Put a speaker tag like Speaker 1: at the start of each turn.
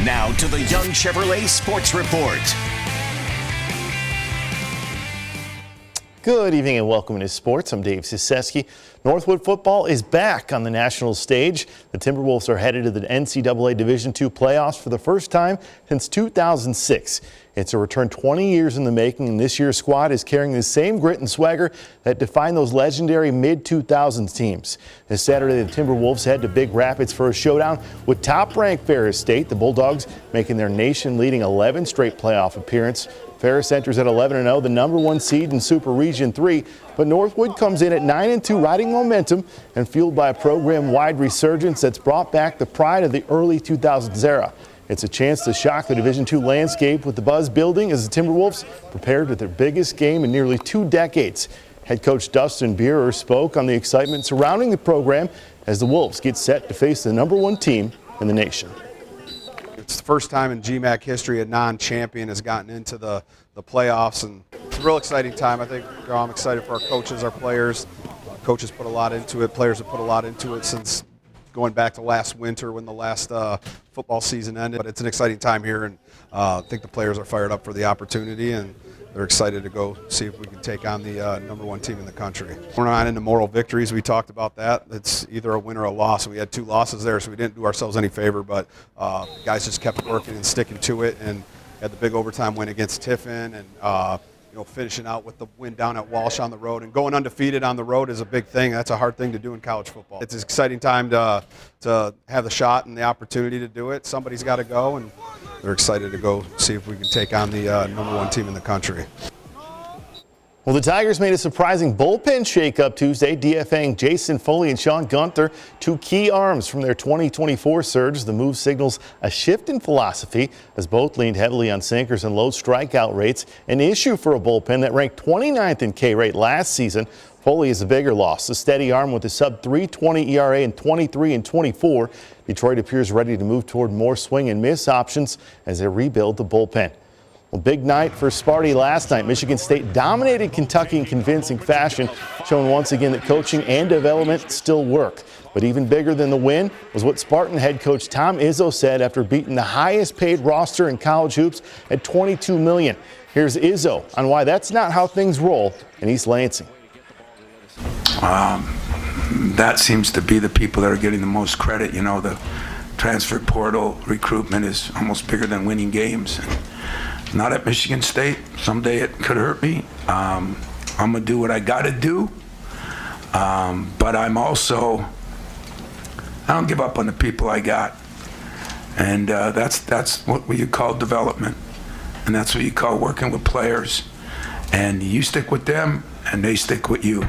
Speaker 1: Now to the Young Chevrolet Sports Report.
Speaker 2: Good evening and welcome to Sports. I'm Dave Ciseski. Northwood football is back on the national stage. The Timberwolves are headed to the NCAA Division II playoffs for the first time since 2006. It's a return 20 years in the making, and this year's squad is carrying the same grit and swagger that defined those legendary mid-2000s teams. This Saturday, the Timberwolves head to Big Rapids for a showdown with top-ranked Ferris State. The Bulldogs making their nation-leading 11th straight playoff appearance. Ferris enters at 11-0, the number one seed in Super Region 3, but Northwood comes in at 9-2, riding momentum and fueled by a program-wide resurgence that's brought back the pride of the early 2000s era. It's a chance to shock the Division II landscape with the buzz building as the Timberwolves prepared for their biggest game in nearly 2 decades. Head coach Dustin Buehrer spoke on the excitement surrounding the program as the Wolves get set to face the number one team in the nation.
Speaker 3: It's the first time in GMAC history a non-champion has gotten into the playoffs, and it's a real exciting time. I think I'm excited for our coaches, our players. Coaches put a lot into it. Players have put a lot into it since going back to last winter when the last football season ended. But it's an exciting time here, and I think the players are fired up for the opportunity, and they're excited to go see if we can take on the number one team in the country. We're not into moral victories. We talked about that. It's either a win or a loss. We had 2 losses there, so we didn't do ourselves any favor, but guys just kept working and sticking to it, and had the big overtime win against Tiffin, and finishing out with the win down at Walsh on the road. And going undefeated on the road is a big thing. That's a hard thing to do in college football. It's an exciting time to have the shot and the opportunity to do it. Somebody's got to go, and they're excited to go see if we can take on the number one team in the country.
Speaker 2: Well, the Tigers made a surprising bullpen shakeup Tuesday, DFAing Jason Foley and Sean Gunther, 2 key arms from their 2024 surge. The move signals a shift in philosophy as both leaned heavily on sinkers and low strikeout rates, an issue for a bullpen that ranked 29th in K rate last season. Foley is a bigger loss, a steady arm with a sub-3.20 ERA in 23 and 24. Detroit appears ready to move toward more swing and miss options as they rebuild the bullpen. Well, big night for Sparty last night. Michigan State dominated Kentucky in convincing fashion, showing once again that coaching and development still work. But even bigger than the win was what Spartan head coach Tom Izzo said after beating the highest paid roster in college hoops at $22 million. Here's Izzo on why that's not how things roll in East Lansing.
Speaker 4: That seems to be the people that are getting the most credit. You know, the transfer portal recruitment is almost bigger than winning games. Not at Michigan State. Someday it could hurt me. I'm going to do what I got to do. But I don't give up on the people I got. And that's what you call development. And that's what you call working with players. And you stick with them, and they stick with you.